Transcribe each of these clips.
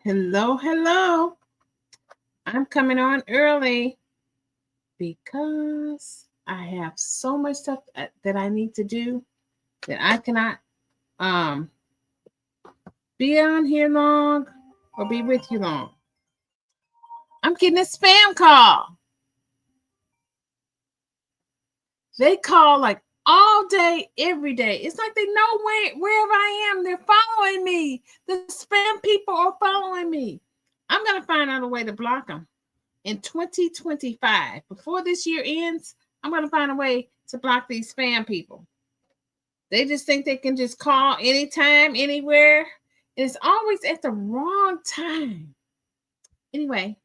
Hello, hello. I'm coming on early because I have so much stuff that I need to do that I cannot um be on here long or be with you long. I'm getting a spam call. They call like all day, every day. It's like they know wherever I am. They're following me. The spam people are following me. I'm gonna find out a way to block them. In 2025, before this year ends, I'm going to find a way to block these spam people. They just think they can just call anytime, anywhere. It's always at the wrong time. Anyway,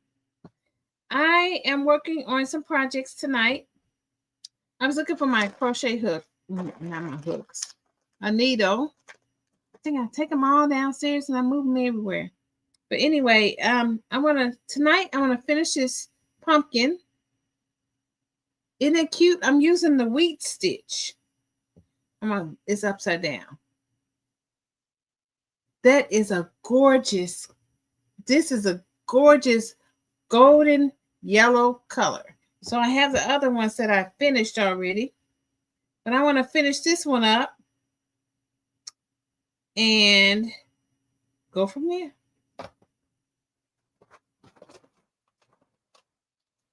I am working on some projects tonight. I was looking for my crochet hook, not my hooks, a needle. I think I take them all downstairs and I move them everywhere. But anyway, I want to finish this pumpkin. Isn't it cute? I'm using the wheat stitch. It's upside down. That is a gorgeous, this is a gorgeous golden yellow color. So I have the other ones that I finished already. But I want to finish this one up and go from there.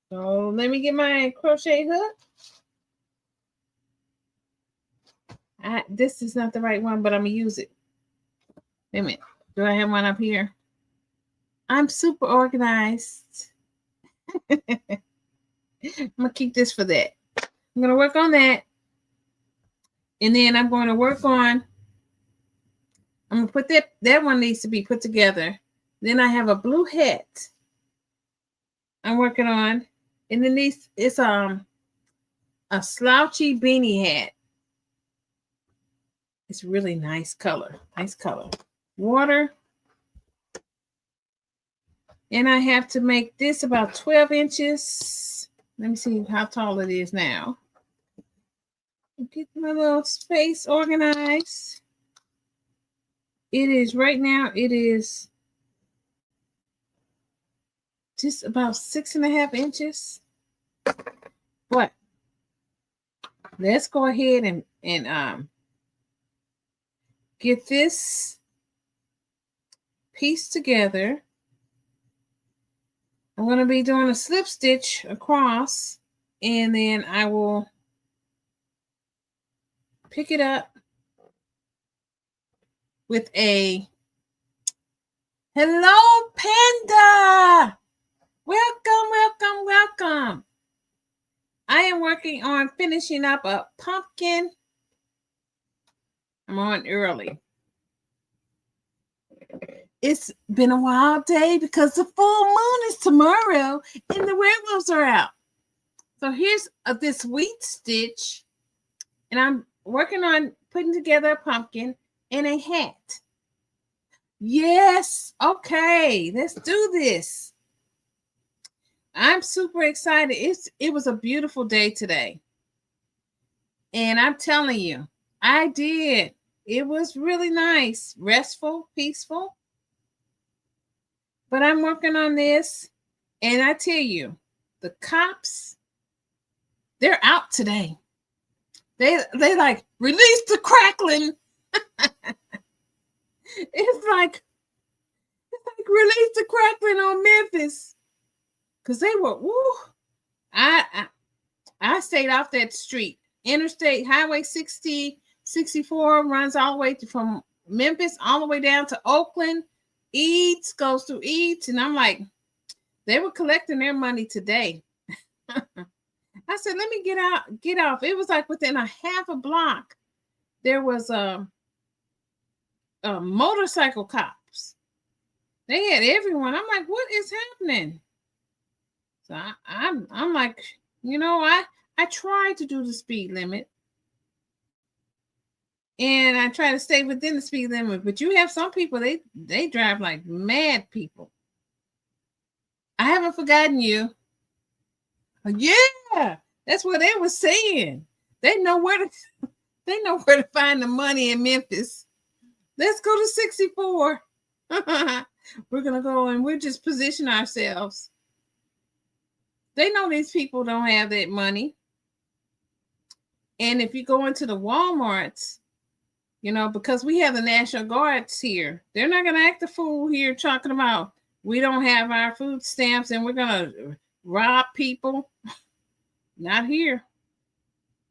So let me get my crochet hook. This is not the right one, but I'm going to use it. Wait a minute. Do I have one up here? I'm super organized. I'm going to keep this for that. I'm going to work on that. And then I'm going to work on, I'm going to put that one needs to be put together. Then I have a blue hat I'm working on. And then it's a slouchy beanie hat. It's really nice color. Nice color. Water. And I have to make this about 12 inches. Let me see how tall it is now. Get my little space organized. It is right now, it is just about 6.5 inches. But let's go ahead and get this piece together. I'm going to be doing a slip stitch across, and then I will pick it up with a hello panda. Welcome, welcome, welcome. I am working on finishing up a pumpkin. I'm on early. It's been a wild day because the full moon is tomorrow and the werewolves are out. So here's this wheat stitch, and I'm working on putting together a pumpkin and a hat. Yes, okay, let's do this. I'm super excited. It was a beautiful day today. And I'm telling you, I did. It was really nice, restful, peaceful. But I'm working on this, and I tell you, the cops, they're out today. They like, release the crackling. It's like release the crackling on Memphis. Because they were, woo. I stayed off that street. Interstate Highway 64 runs all the way from Memphis all the way down to Oakland. Eats goes through Eats, and I'm like, they were collecting their money today. I said, let me get off. It was like within a half a block, there was a motorcycle cops. They had everyone. I'm like, what is happening? So I'm like, you know, I try to do the speed limit. And I try to stay within the speed limit. But you have some people, they drive like mad people. I haven't forgotten you. Yeah, that's what they were saying. They know where to find the money in Memphis. Let's go to 64. We're going to go and we'll just position ourselves. They know these people don't have that money. And if you go into the Walmarts, you know, because we have the National Guards here, they're not going to act the fool here talking about we don't have our food stamps and we're going to rob people. Not here.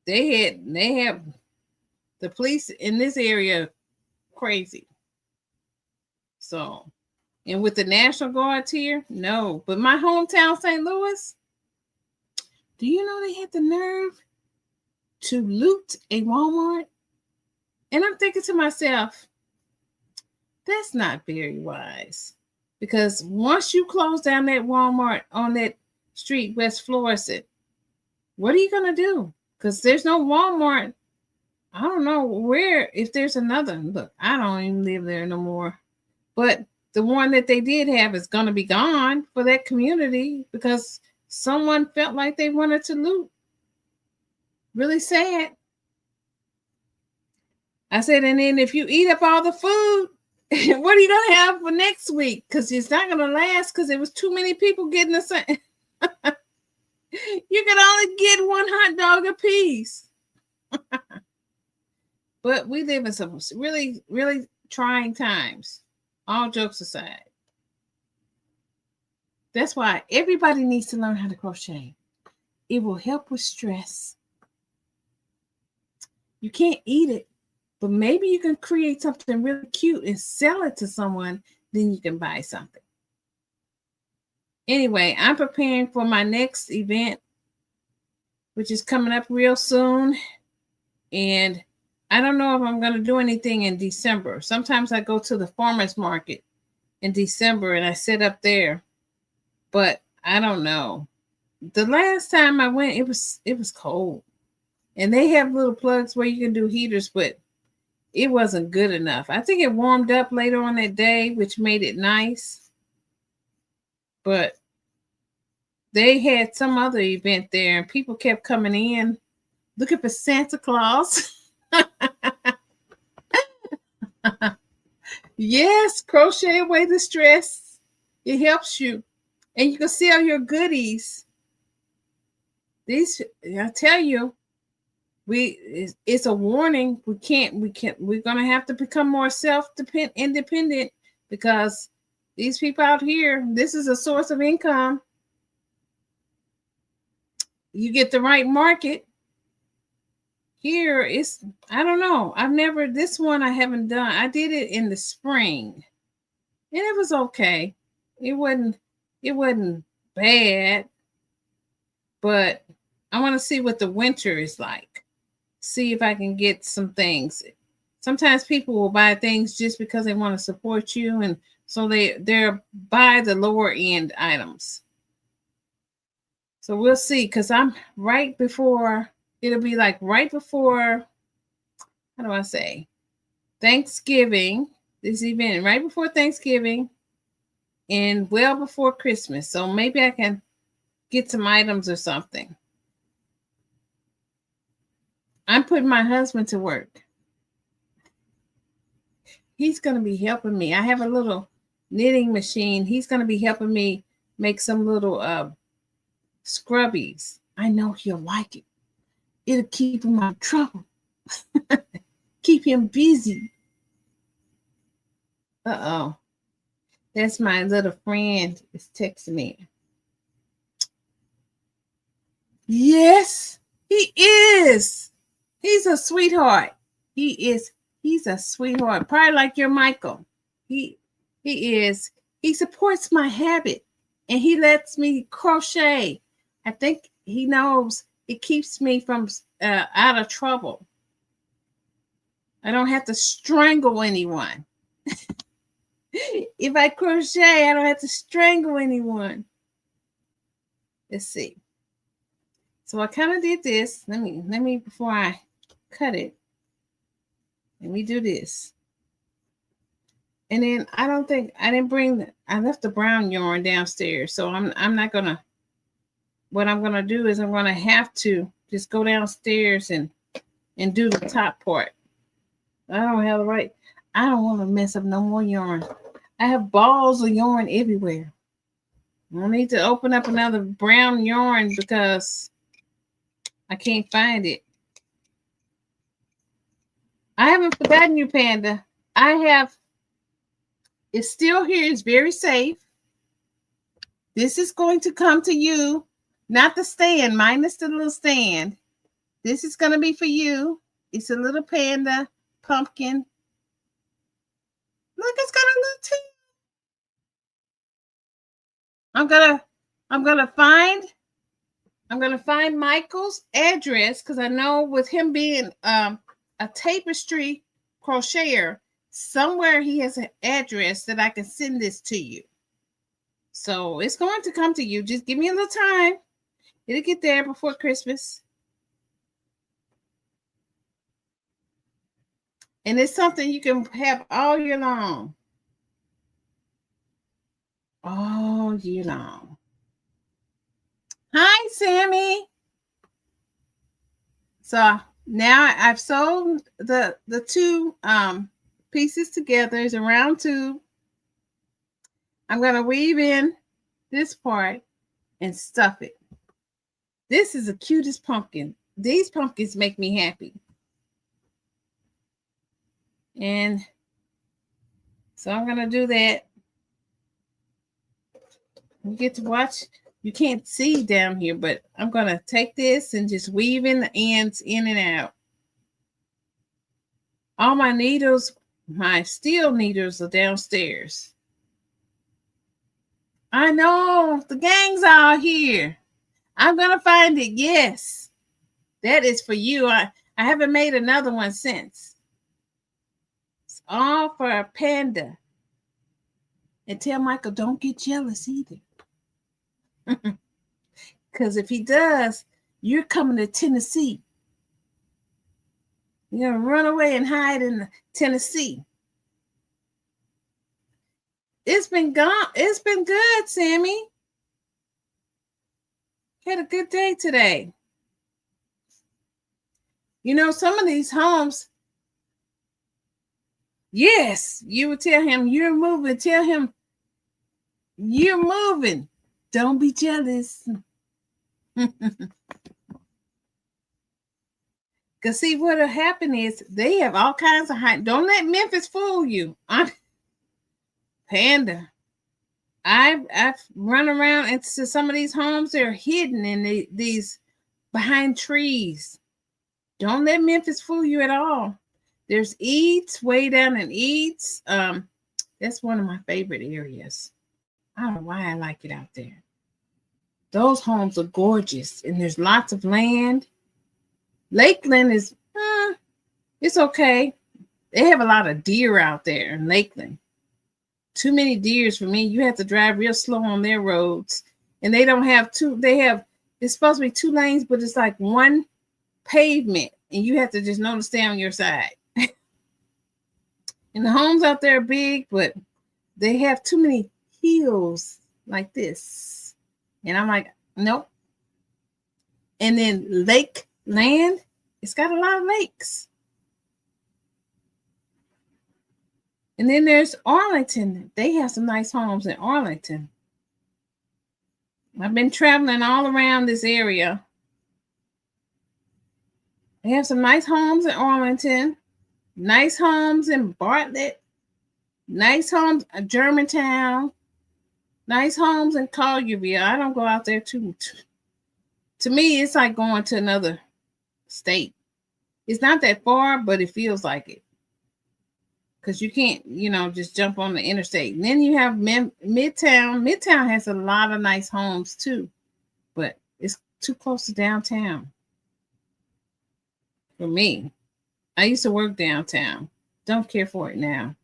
They have the police in this area crazy. So, and with the National Guards here, no. But my hometown, St. Louis, do you know they had the nerve to loot a Walmart? And I'm thinking to myself, that's not very wise. Because once you close down that Walmart on that street, West Florissant, what are you going to do? Because there's no Walmart. I don't know where, if there's another. Look, I don't even live there no more. But the one that they did have is going to be gone for that community because someone felt like they wanted to loot. Really sad. I said, and then if you eat up all the food, what are you going to have for next week? Because it's not going to last because there was too many people getting the same. You can only get one hot dog a piece. But we live in some really, really trying times. All jokes aside. That's why everybody needs to learn how to crochet. It will help with stress. You can't eat it, but maybe you can create something really cute and sell it to someone. Then you can buy something. Anyway, I'm preparing for my next event, which is coming up real soon. And I don't know if I'm going to do anything in December. Sometimes I go to the farmer's market in December and I sit up there. But I don't know. The last time I went, it was cold. And they have little plugs where you can do heaters, but it wasn't good enough. I think it warmed up later on that day, which made it nice. But they had some other event there and people kept coming in looking for Santa Claus. Yes, crochet away the stress. It helps you. And you can sell your goodies. These, I tell you, it's a warning. We're gonna have to become more independent because these people out here, this is a source of income. You get the right market. Here it's, I don't know. This one I haven't done. I did it in the spring and it was okay. It wasn't bad, but I want to see what the winter is like. See if I can get some things. Sometimes people will buy things just because they want to support you. And so they're buy the lower end items. So we'll see, because I'm right before, it'll be like right before, how do I say, Thanksgiving, this event, right before Thanksgiving and well before Christmas. So maybe I can get some items or something. I'm putting my husband to work. He's going to be helping me. I have a little knitting machine. He's going to be helping me make some little scrubbies. I know he'll like it. It'll keep him out of trouble. Keep him busy. Uh-oh. That's my little friend is texting me. Yes, he is. He's a sweetheart. He's a sweetheart. Probably like your Michael. He is. He supports my habit and he lets me crochet. I think he knows it keeps me from out of trouble. I don't have to strangle anyone. If I crochet, I don't have to strangle anyone. Let's see. So I kind of did this. Let me before I cut it. Let me do this. And then I left the brown yarn downstairs. So I'm not gonna, what I'm gonna do is I'm gonna have to just go downstairs and do the top part. I don't have the right. I don't want to mess up no more yarn. I have balls of yarn everywhere. I need to open up another brown yarn because I can't find it. I haven't forgotten you, Panda. I have, it's still here. It's very safe. This is going to come to you, not the stand, minus the little stand. This is going to be for you. It's a little panda pumpkin. Look, it's got a little tail. I'm gonna find Michael's address because I know with him being a tapestry crocheter, somewhere he has an address that I can send this to you. So it's going to come to you. Just give me a little time. It'll get there before Christmas. And it's something you can have all year long. All year long. Hi, Sammy. So now I've sewn the two pieces together. It's a round two. I'm going to weave in this part and stuff it. This is the cutest pumpkin. These pumpkins make me happy. And so I'm going to do that. You get to watch. You can't see down here, but I'm going to take this and just weave in the ends in and out. All my needles, my steel needles are downstairs. I know, the gang's all here. I'm going to find it. Yes, that is for you. I haven't made another one since. It's all for a panda. And tell Michael, don't get jealous either. Because if he does, you're coming to Tennessee. You're going to run away and hide in Tennessee. It's been gone. It's been good, Sammy. Had a good day today. You know, some of these homes, yes, you would tell him you're moving. Tell him you're moving. Don't be jealous. Because see, what'll happen is they have all kinds of high. Don't let Memphis fool you. Panda. I've run around into some of these homes. They're hidden in these behind trees. Don't let Memphis fool you at all. There's Eads way down in Eads. That's one of my favorite areas. I don't know why I like it out there. Those homes are gorgeous, and there's lots of land. Lakeland is, it's okay. They have a lot of deer out there in Lakeland. Too many deers for me. You have to drive real slow on their roads. And they don't have two. It's supposed to be 2 lanes, but it's like one pavement. And you have to just know to stay on your side. And the homes out there are big, but they have too many hills like this. And I'm like, nope. And then Lakeland, it's got a lot of lakes. And then there's Arlington. They have some nice homes in Arlington. I've been traveling all around this area. They have some nice homes in Arlington, nice homes in Bartlett, nice homes in Germantown, nice homes in Collierville. I don't go out there too. To me, it's like going to another state. It's not that far, but it feels like it. Because you can't, just jump on the interstate. And then you have Midtown. Midtown has a lot of nice homes too, but it's too close to downtown. For me, I used to work downtown. Don't care for it now.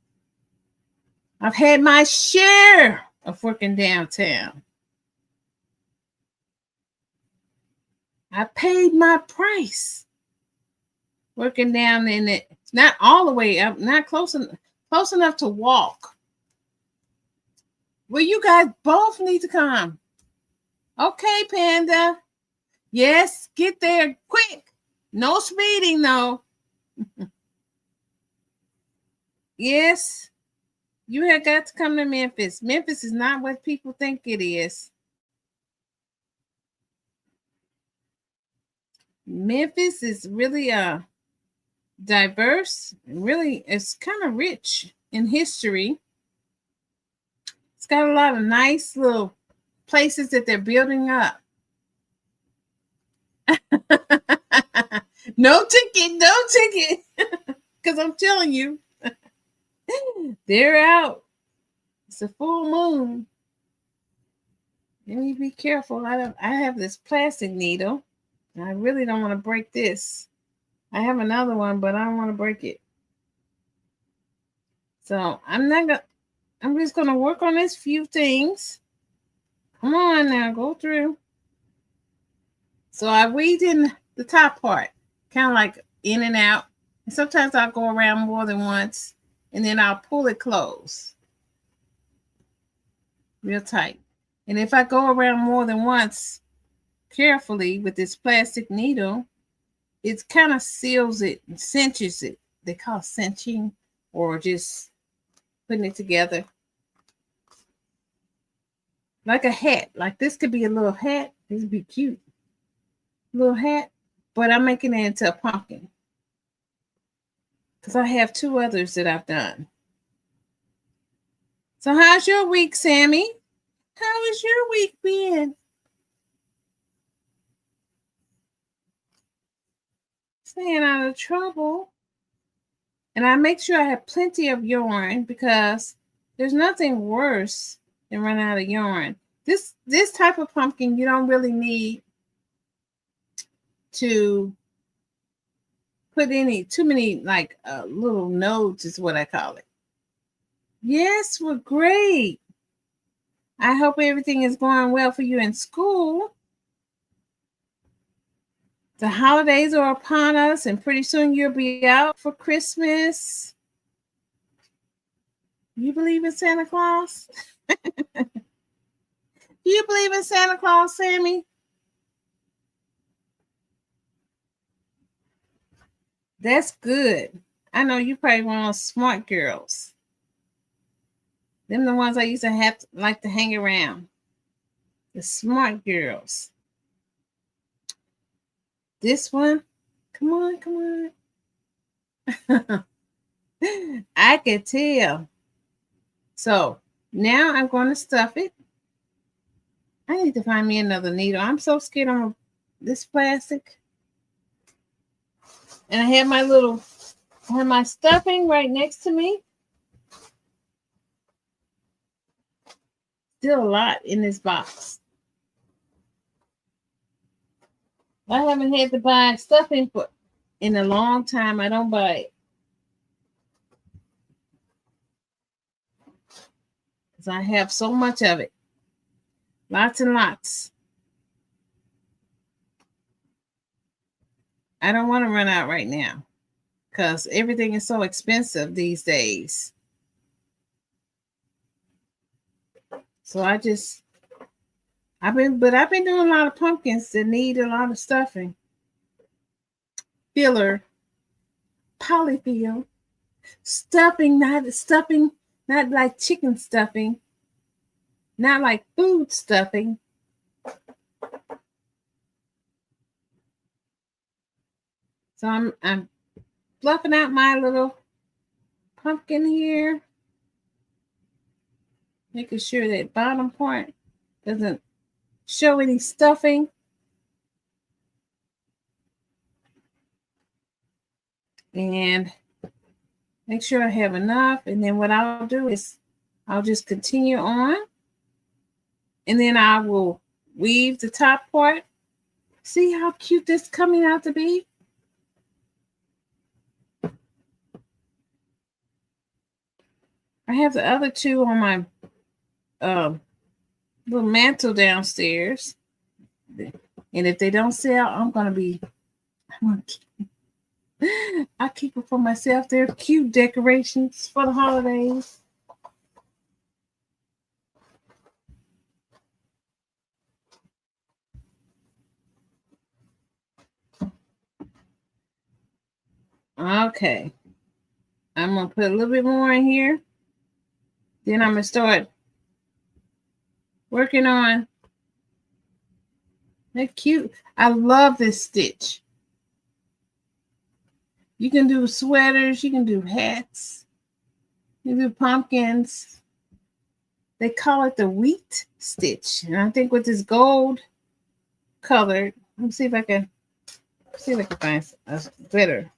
I've had my share of working downtown. I paid my price working down in it. Not all the way up, not close enough to walk. Well, you guys both need to come. Okay, Panda. Yes, get there quick. No speeding, though. Yes. You had got to come to Memphis. Memphis is not what people think it is. Memphis is really diverse. Really, it's kind of rich in history. It's got a lot of nice little places that they're building up. No ticket. Because I'm telling you, they're out. It's a full moon. Let me be careful. I have this plastic needle. I really don't want to break this. I have another one, but I don't want to break it. So I'm just gonna work on this few things. Come on now, go through. So I weaved in the top part, kind of like in and out. And sometimes I'll go around more than once, and then I'll pull it close. Real tight. And if I go around more than once carefully with this plastic needle, it kind of seals it and cinches it. They call it cinching, or just putting it together. Like a hat. Like this could be a little hat. This would be cute. Little hat. But I'm making it into a pumpkin. Because I have two others that I've done. So how's your week, Sammy? How has your week been? Staying out of trouble. And I make sure I have plenty of yarn because there's nothing worse than run out of yarn. This type of pumpkin, you don't really need to put too many like little nodes is what I call it. Yes, we're great. I hope everything is going well for you in school. The holidays are upon us, and pretty soon you'll be out for Christmas. You believe in Santa Claus? Do you believe in Santa Claus, Sammy? That's good. I know you probably one of those smart girls. Them the ones I used to like to hang around. The smart girls. This one, come on. I could tell. So now I'm going to stuff it. I need to find me another needle. I'm so scared of this plastic. And I have my stuffing right next to me. Still a lot in this box. I haven't had to buy stuffing in a long time. I don't buy it. Because I have so much of it. Lots and lots. I don't want to run out right now. Because everything is so expensive these days. So I've been doing a lot of pumpkins that need a lot of stuffing. Filler, polyfill, stuffing, not like chicken stuffing, not like food stuffing. So I'm fluffing out my little pumpkin here, making sure that bottom part doesn't show any stuffing. And make sure I have enough. And then what I'll do is I'll just continue on. And then I will weave the top part. See how cute this is coming out to be? I have the other two on my little mantle downstairs. And if they don't sell, I keep it for myself. They're cute decorations for the holidays. Okay. I'm going to put a little bit more in here. Then I'm going to start working on that cute. I love this stitch. You can do sweaters. You can do hats. You can do pumpkins. They call it the wheat stitch. And I think with this gold color, let me see if I can find a better.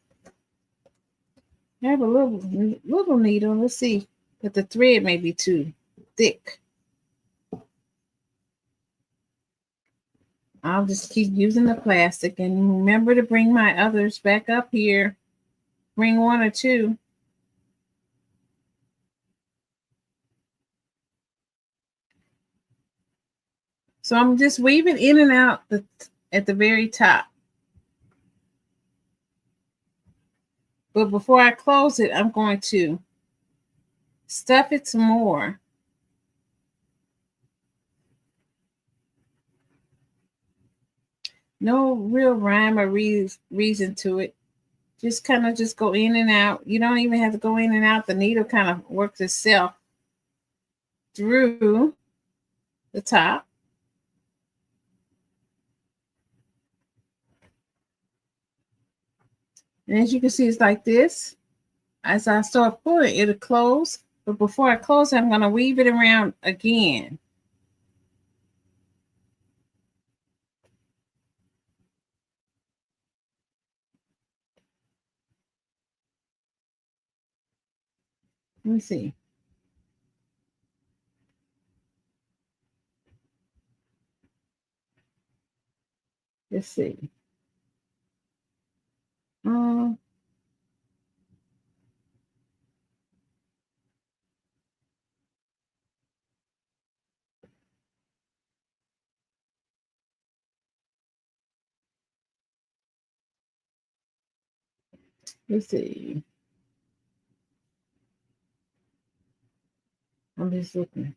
I have a little needle. Let's see. But the thread may be too thick. I'll just keep using the plastic and remember to bring my others back up here. Bring one or two. So I'm just weaving in and out at the very top. But before I close it, I'm going to stuff it some more. No real rhyme or reason to it. Just kind of just go in and out. You don't even have to go in and out. The needle kind of works itself through the top. And as you can see, it's like this. As I start pulling, it'll close. But before I close, I'm going to weave it around again. Let me see. Let's see. Let's see. I'm just looking.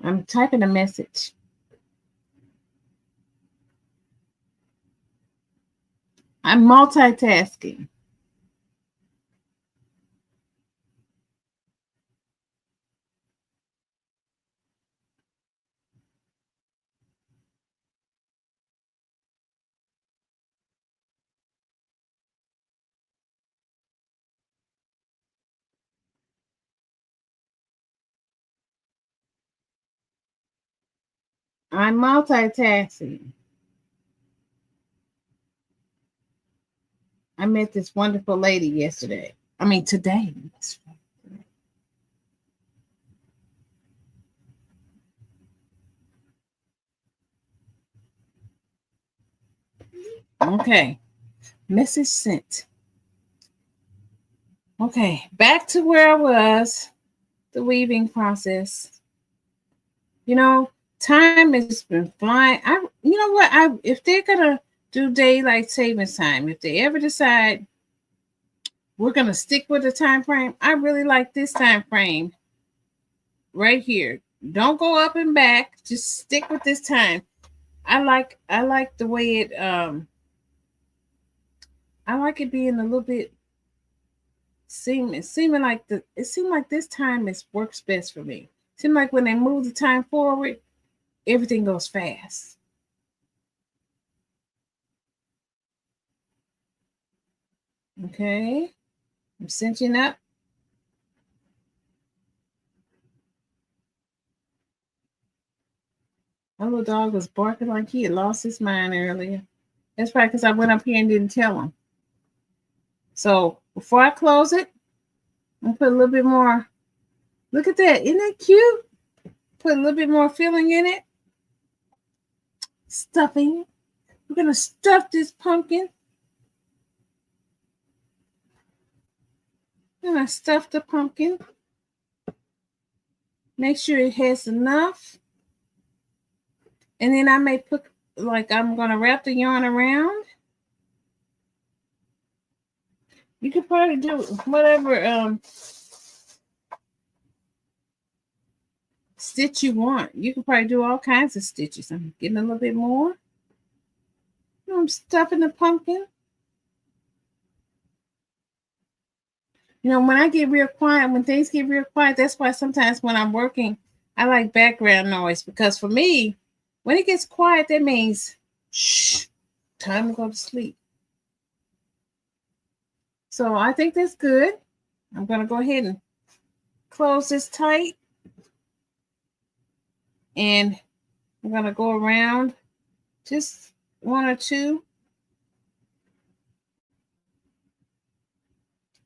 I'm typing a message. I'm multitasking. I'm multitasking. I met this wonderful lady yesterday. I mean, today. Okay. Message sent. Okay. Back to where I was. The weaving process. You know, time has been flying. You know what? If they're gonna do daylight savings time, if they ever decide we're gonna stick with the time frame, I really like this time frame right here. Don't go up and back. Just stick with this time. I like the way it I like it being a little bit seeming like it seemed like this time is works best for me. Seemed like when they move the time forward, everything goes fast. Okay. I'm cinching up. My little dog was barking like he had lost his mind earlier. That's probably because I went up here and didn't tell him. So before I close it, I'm gonna put a little bit more. Look at that. Isn't that cute? Put a little bit more filling in it. Stuffing. We're gonna stuff this pumpkin. I'm gonna stuff the pumpkin. Make sure it has enough. And then I may put, like, I'm gonna wrap the yarn around. You could probably do whatever stitch you want. You could probably do all kinds of stitches. I'm getting a little bit more. I'm stuffing the pumpkin. You know, when I get real quiet, when things get real quiet, that's why sometimes when I'm working, I like background noise, because for me, when it gets quiet, that means shh, time to go to sleep. So I think that's good. I'm going to go ahead and close this tight. And I'm going to go around just one or two.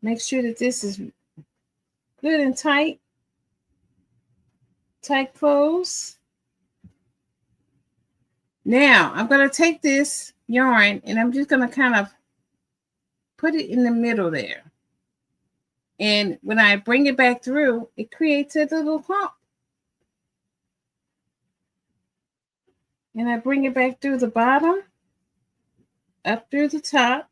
Make sure that this is good and tight. Tight close. Now I'm going to take this yarn and I'm just going to kind of put it in the middle there. And when I bring it back through, it creates a little hump. And I bring it back through the bottom, up through the top.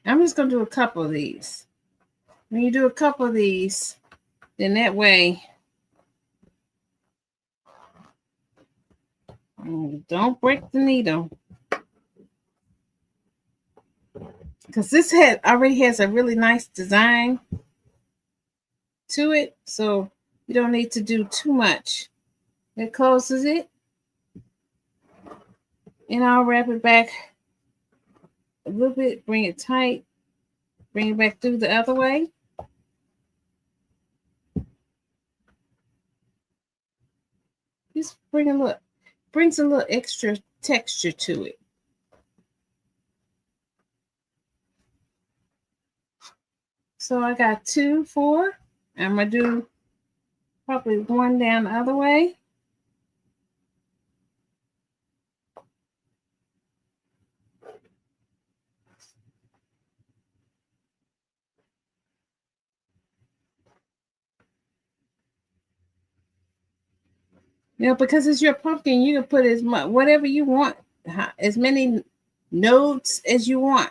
I'm just going to do a couple of these. When you do a couple of these, then that way, don't break the needle. Because this head already has a really nice design to it, so you don't need to do too much. It closes it, and I'll wrap it back a little bit, bring it tight, bring it back through the other way. Just brings a little extra texture to it. So I got 2, 4. I'm going to do probably one down the other way. You know, because it's your pumpkin, you can put as much, whatever you want, as many notes as you want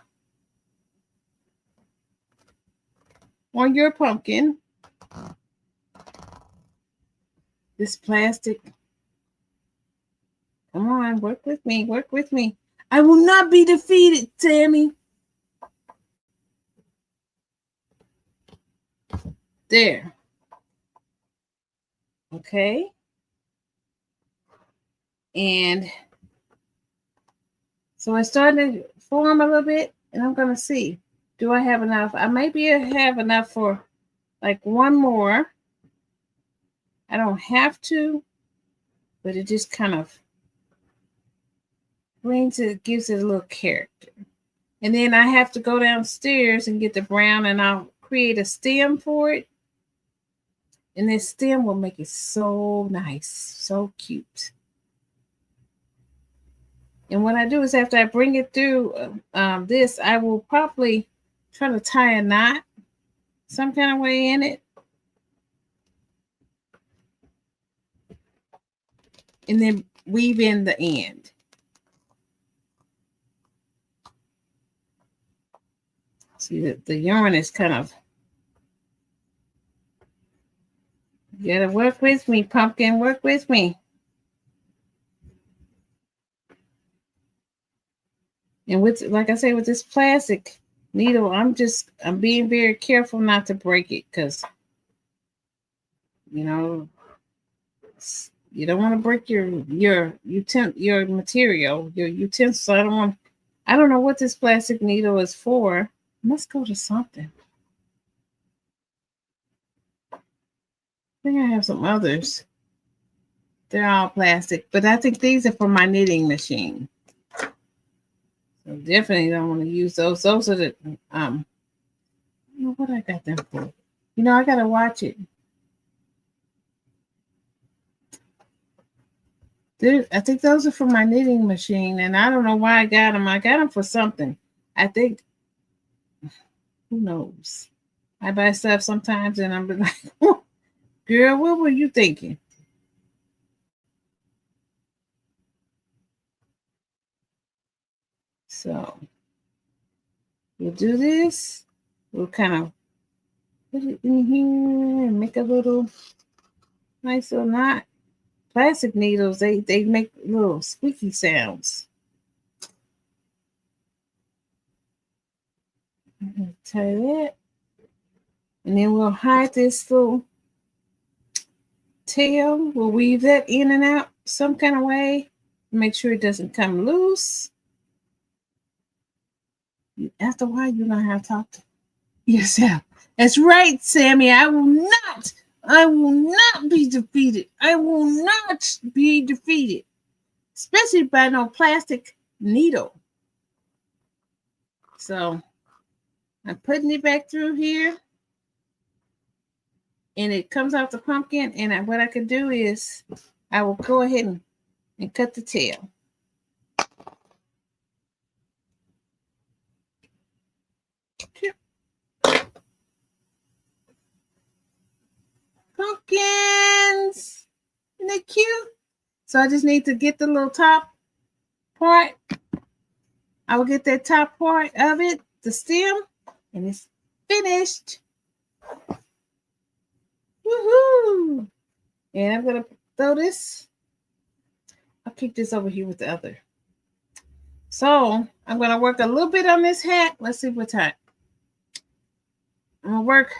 on your pumpkin. This plastic. Come on, work with me, work with me. I will not be defeated, Tammy. There. Okay. And so it's starting to form a little bit, and I'm going to see, do I have enough? I maybe have enough for like one more. I don't have to, but it just kind of gives it a little character. And then I have to go downstairs and get the brown, and I'll create a stem for it. And this stem will make it so nice, so cute. And what I do is after I bring it through this, I will probably try to tie a knot some kind of way in it. And then weave in the end. See, the yarn is kind of, you gotta work with me, pumpkin, work with me. And with, like I say, with this plastic needle, I'm being very careful not to break it, because, you know, you don't want to break your material, your utensil. I don't know what this plastic needle is for. Let's go to something. I think I have some others. They're all plastic, but I think these are for my knitting machine. So definitely don't want to use those. Those are the I don't know what I got them for. You know, I gotta watch it. I think those are for my knitting machine, and I don't know why I got them. I got them for something. I think, who knows? I buy stuff sometimes, and I'm like, girl, what were you thinking? So we'll do this. We'll kind of put it in here and make a little nice little knot. plastic needles, they make little squeaky sounds. Tie that. And then we'll hide this little tail. We'll weave that in and out some kind of way. Make sure it doesn't come loose. After a while, you're going to have to talk to yourself. That's right, Sammy. I will not be defeated. I will not be defeated. Especially by no plastic needle. So I'm putting it back through here. And it comes out the pumpkin. And what I can do is I will go ahead and cut the tail. Pumpkins! Isn't they cute? So I just need to get the little top part. I will get that top part of it, the stem, and it's finished. Woohoo! And I'm going to throw this. I'll keep this over here with the other. So I'm going to work a little bit on this hat. Let's see what time. I'm going to work.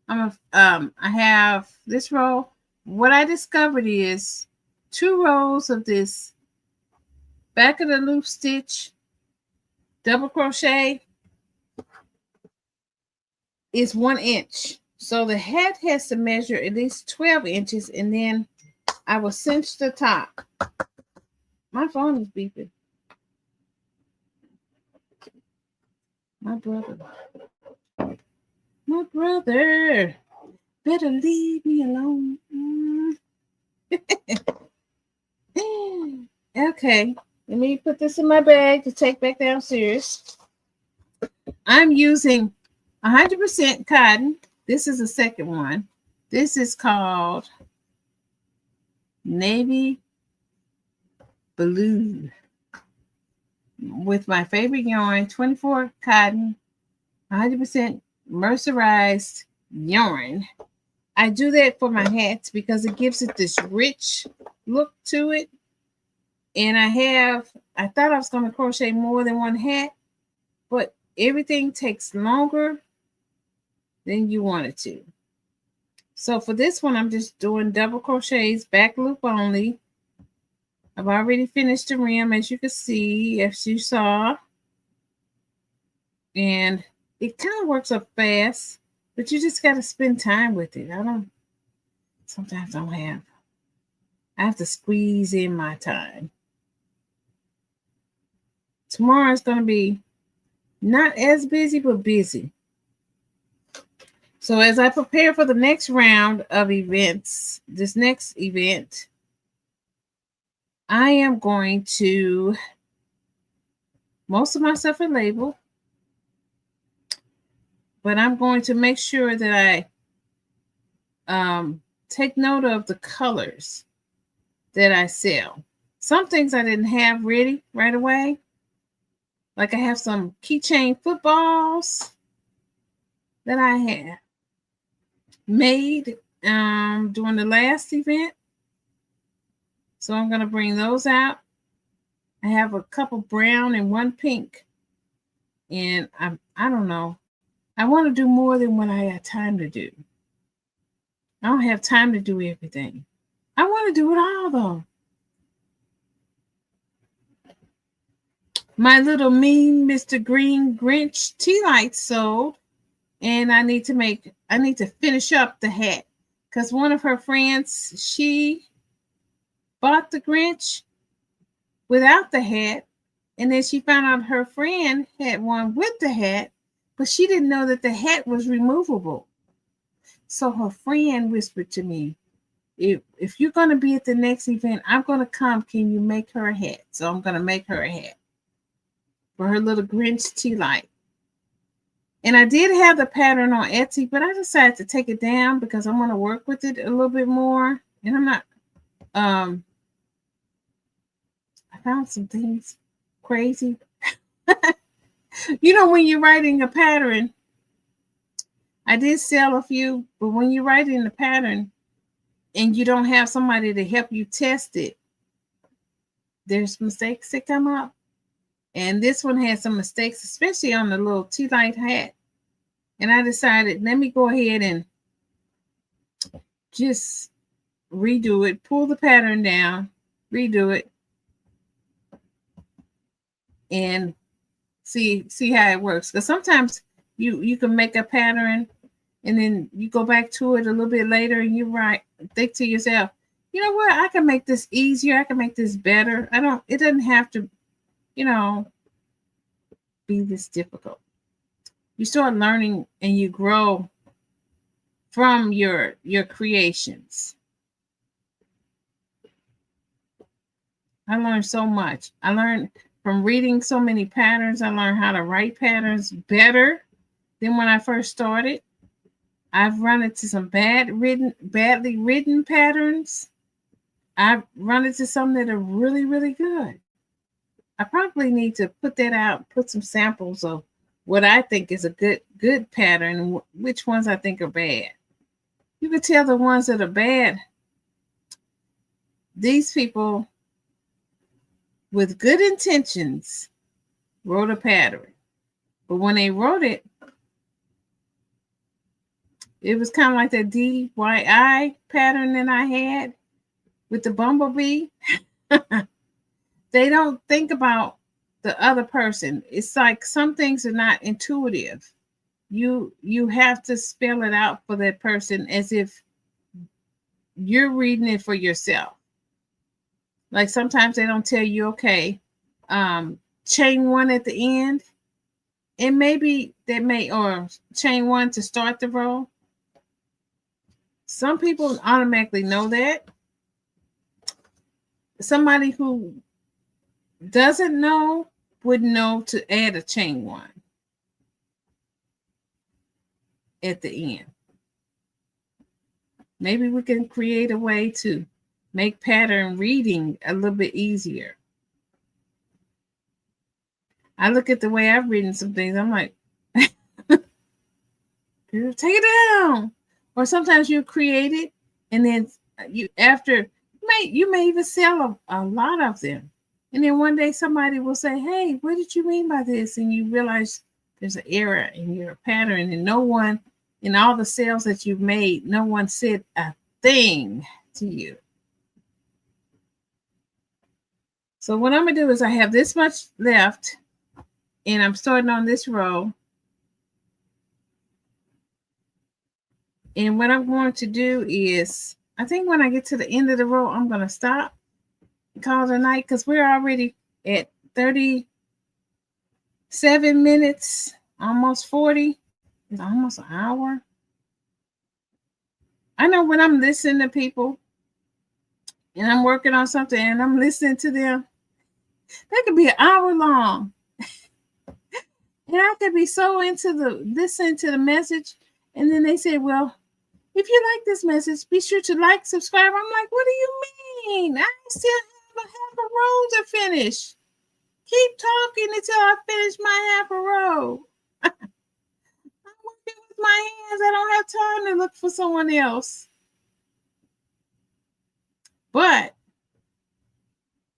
I have this row. What I discovered is 2 rows of this back of the loop stitch double crochet is 1 inch. So the hat has to measure at least 12 inches, and then I will cinch the top. My phone is beeping. My brother. Better leave me alone. Okay, let me put this in my bag to take back downstairs. I'm using 100% cotton. This is the second one. This is called Navy Blue. With my favorite yarn, 24 cotton, 100% mercerized yarn. I do that for my hats because it gives it this rich look to it. And I thought I was going to crochet more than 1 hat, but everything takes longer than you want it to. So for this one, I'm just doing double crochets, back loop only. I've already finished the rim, as you can see, as you saw. And it kind of works up fast, but you just got to spend time with it. Sometimes I have to squeeze in my time. Tomorrow is going to be not as busy, but busy. So as I prepare for the next round of events, this next event, I am going to, most of my stuff is labeled, but I'm going to make sure that I take note of the colors that I sell. Some things I didn't have ready right away. Like I have some keychain footballs that I had made during the last event. So I'm going to bring those out. I have a couple brown and 1 pink. And I don't know. I want to do more than what I have time to do. I don't have time to do everything. I want to do it all, though. My little mean Mr. Green Grinch tea light sold. And I need to finish up the hat. Because one of her friends, she bought the Grinch without the hat. And then she found out her friend had one with the hat. But she didn't know that the hat was removable. So her friend whispered to me, if you're going to be at the next event, I'm going to come. Can you make her a hat? So I'm going to make her a hat for her little Grinch tea light. And I did have the pattern on Etsy, but I decided to take it down because I want to work with it a little bit more. And I'm not, I found some things crazy. You know, when you're writing a pattern, I did sell a few, but when you're writing the pattern, and you don't have somebody to help you test it, there's mistakes that come up. And this one had some mistakes, especially on the little tea light hat. And I decided, let me go ahead and just redo it, pull the pattern down, redo it, and see how it works. Because sometimes you can make a pattern and then you go back to it a little bit later and you think to yourself, you know what, I can make this easier, I can make this better. It doesn't have to, be this difficult. You start learning and you grow from your creations. I learned so much. I learned from reading so many patterns. I learned how to write patterns better than when I first started. I've run into some badly written patterns. I've run into some that are really, really good. I probably need to put that out, put some samples of what I think is a good pattern and which ones I think are bad. You can tell the ones that are bad. These people with good intentions wrote a pattern. But when they wrote it, it was kind of like that DIY pattern that I had with the bumblebee. They don't think about the other person. It's like some things are not intuitive. You have to spell it out for that person as if you're reading it for yourself. Like sometimes they don't tell you, okay, chain one at the end, and maybe or chain one to start the row. Some people automatically know that. Somebody who doesn't know would know to add a chain one at the end. Maybe we can create a way to make pattern reading a little bit easier. I look at the way I've written some things, I'm like, take it down. Or sometimes you create it and then you may even sell a lot of them. And then one day somebody will say, hey, what did you mean by this? And you realize there's an error in your pattern, and no one in all the sales that you've made, no one said a thing to you. So what I'm going to do is I have this much left, and I'm starting on this row. And what I'm going to do is, I think when I get to the end of the row, I'm going to stop, call it a night, because we're already at 37 minutes, almost 40. It's almost an hour. I know when I'm listening to people and I'm working on something and I'm listening to them, that could be an hour long. And I could be so into listening to the message. And then they say, well, if you like this message, be sure to like, subscribe. I'm like, what do you mean? I still have a half a row to finish. Keep talking until I finish my half a row. I'm working with my hands. I don't have time to look for someone else. But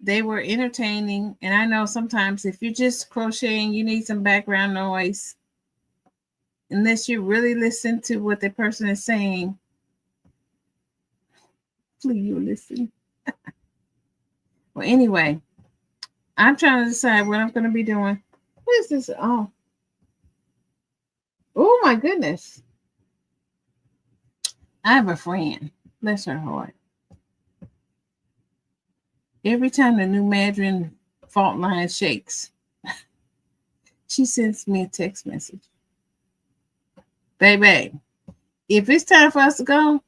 they were entertaining. And I know sometimes if you're just crocheting, you need some background noise. Unless you really listen to what the person is saying. Please, you listen. Well, anyway, I'm trying to decide what I'm going to be doing. What is this? Oh my goodness. I have a friend. Bless her heart. Every time the new Mandarin fault line shakes, she sends me a text message. Baby, if it's time for us to go,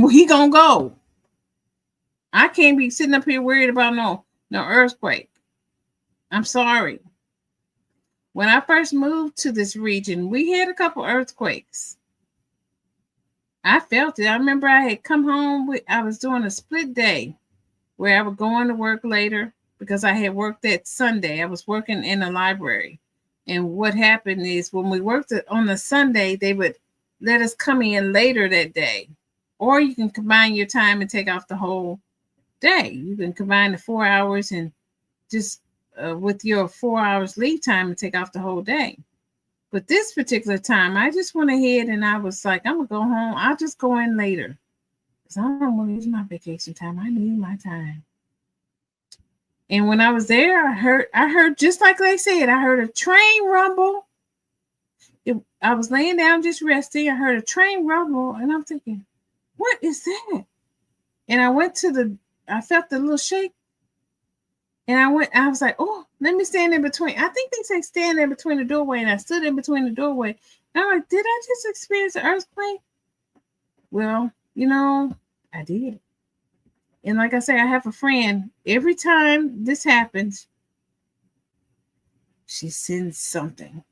we gonna go. I can't be sitting up here worried about no earthquake. I'm sorry. When I first moved to this region, we had a couple earthquakes. I felt it. I remember I had come home. I was doing a split day where I would go on to work later because I had worked that Sunday. I was working in a library. And what happened is when we worked on the Sunday, they would let us come in later that day. or you can combine your time and take off the whole day. You can combine the 4 hours and just with your 4 hours leave time and take off the whole day. But this particular time, I just went ahead and I was like, I'm gonna go home. I'll just go in later because I don't want to use my vacation time. I need my time. And when I was there, I heard just like they said, I heard a train rumble. I was laying down just resting. I heard a train rumble, and I'm thinking, what is that? And I felt the little shake. And I was like, oh, let me stand in between. I think they say stand in between the doorway. And I stood in between the doorway. And I'm like, did I just experience an earthquake? Well, I did. And like I say, I have a friend. Every time this happens, she sends something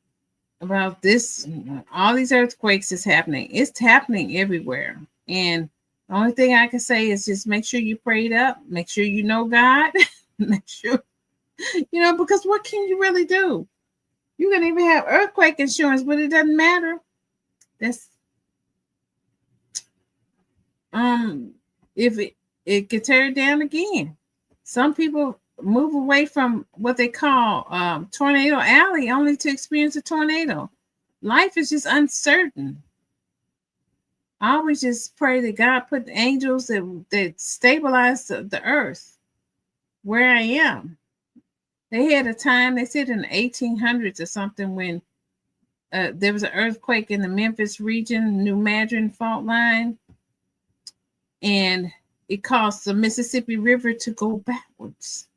about this. All these earthquakes is happening. It's happening everywhere. And the only thing I can say is just make sure you prayed up. Make sure you know God. Make sure, because what can you really do? You can even have earthquake insurance, but it doesn't matter. That's if it gets tear down again. Some people move away from what they call tornado alley only to experience a tornado. Life is just uncertain. I always just pray that God put the angels that stabilize the earth where I am. They had a time, they said in the 1800s or something, when there was an earthquake in the Memphis region, New Madrid fault line, and it caused the Mississippi River to go backwards.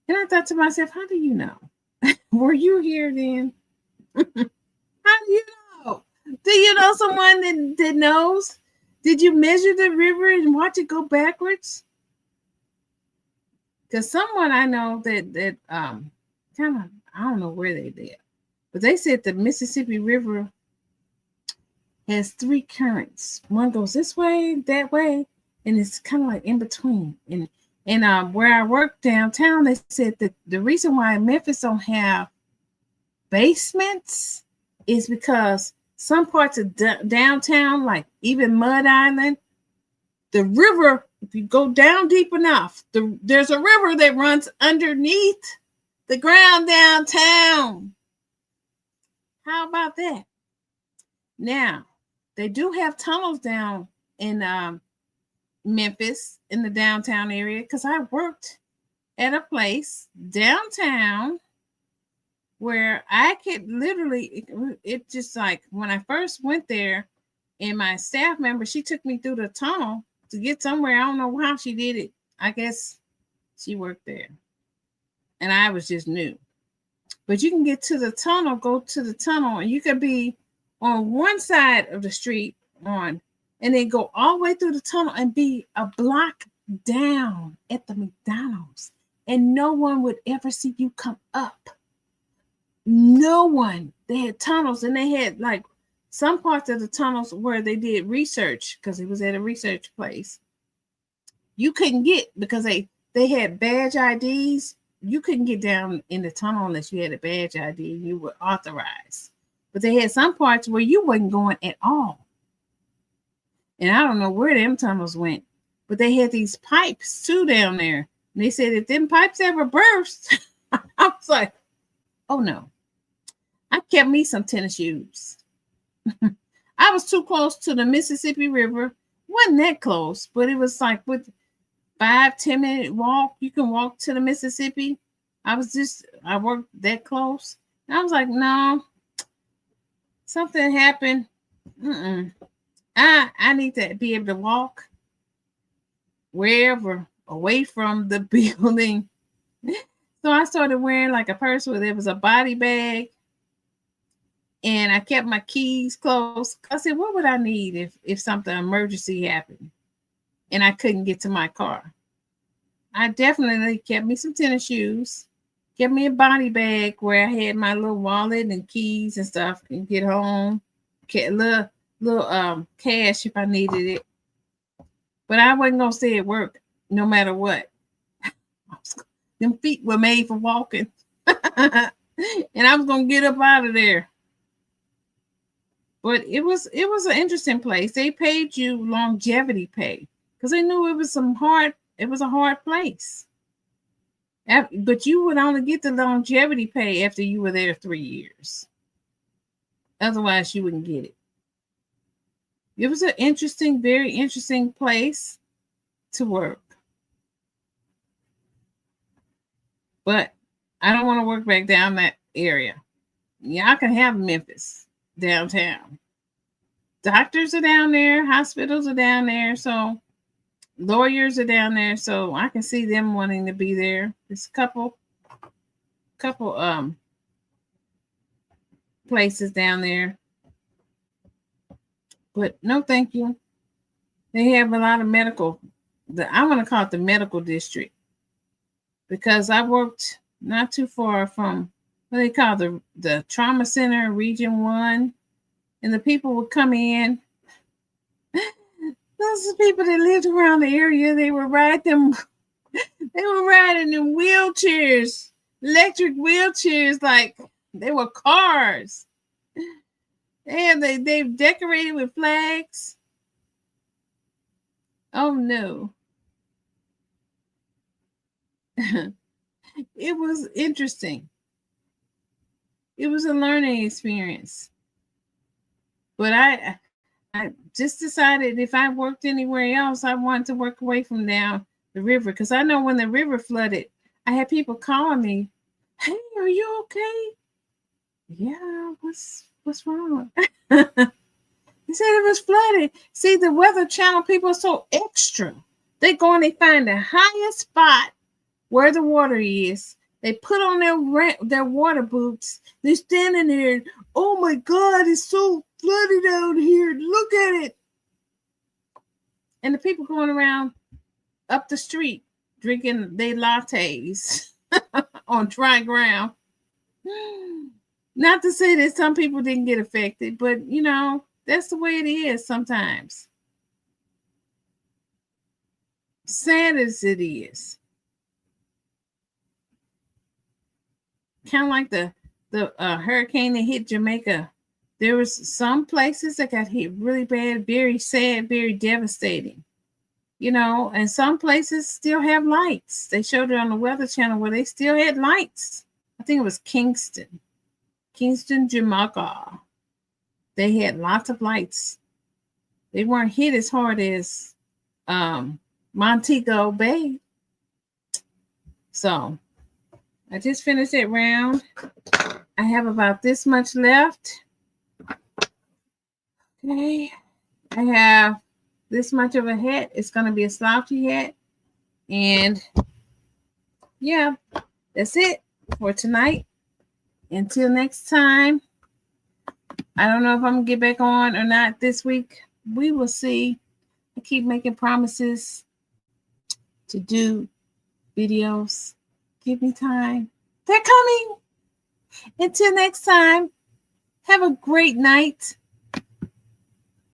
And I thought to myself, how do you know? Were you here then? How do you know? Do you know someone that knows? Did you measure the river and watch it go backwards? Because someone I know that kind of, I don't know where they live, but they said the Mississippi River has 3 currents. One goes this way, that way, and it's kind of like in between. And where I work downtown, they said that the reason why Memphis don't have basements is because some parts of downtown, like even Mud Island, the river, if you go down deep enough, there's a river that runs underneath the ground downtown. How about that? Now, they do have tunnels down in Memphis in the downtown area, because I worked at a place downtown where I could literally, it just like when I first went there, and my staff member, she took me through the tunnel to get somewhere. I don't know how she did it. I guess she worked there. And I was just new. But you can get to the tunnel, go to the tunnel, and you could be on one side of the street and then go all the way through the tunnel and be a block down at the McDonald's. And no one would ever see you come up. No one. They had tunnels, and they had like some parts of the tunnels where they did research, because it was at a research place. You couldn't get, because they had badge IDs. You couldn't get down in the tunnel unless you had a badge ID. You were authorized. But they had some parts where you wasn't going at all. And I don't know where them tunnels went, but they had these pipes too down there. And they said if them pipes ever burst, I was like, oh no. I kept me some tennis shoes. I was too close to the Mississippi River. Wasn't that close, but it was like with 5-10 minute walk. You can walk to the Mississippi. I worked that close. And I was like, no, something happened. I need to be able to walk wherever away from the building. So I started wearing like a purse where there was a body bag. And I kept my keys close. I said, what would I need if something emergency happened and I couldn't get to my car? I definitely kept me some tennis shoes, kept me a body bag where I had my little wallet and keys and stuff and get home, get a little cash if I needed it. But I wasn't going to stay at work no matter what. Them feet were made for walking. And I was going to get up out of there. But it was an interesting place. They paid you longevity pay because they knew it was a hard place. But you would only get the longevity pay after you were there 3 years. Otherwise, you wouldn't get it. It was an interesting, very interesting place to work. But I don't want to work back down that area. Yeah, I can have Memphis downtown. Doctors are down there, hospitals are down there, so lawyers are down there, so I can see them wanting to be there. There's a couple places down there. But no, thank you. They have a lot of medical. I want to call it the medical district because I worked not too far from what they call the trauma center, Region 1, and the people would come in. Those are people that lived around the area. They were riding in wheelchairs, electric wheelchairs, like they were cars. And they've decorated with flags. Oh no. It was interesting. It was a learning experience. But I just decided if I worked anywhere else, I wanted to work away from down the river. Because I know when the river flooded, I had people calling me, "Hey, are you okay?" Yeah, what's wrong? He said it was flooded. See, the Weather Channel people are so extra. They go and they find the highest spot where the water is. They put on their water boots. They're standing there. Oh my God, it's so flooded out here. Look at it. And the people going around up the street drinking their lattes on dry ground. Not to say that some people didn't get affected, but that's the way it is sometimes. Sad as it is. Kind of like the hurricane that hit Jamaica. There was some places that got hit really bad, very sad, very devastating. And some places still have lights. They showed it on the Weather Channel where they still had lights. I think it was Kingston, Jamaica. They had lots of lights. They weren't hit as hard as Montego Bay. So I just finished that round. I have about this much left. Okay. I have this much of a hat. It's going to be a slouchy hat. And yeah, that's it for tonight. Until next time. I don't know if I'm going to get back on or not this week. We will see. I keep making promises to do videos. Give me time. They're coming. Until next time, have a great night.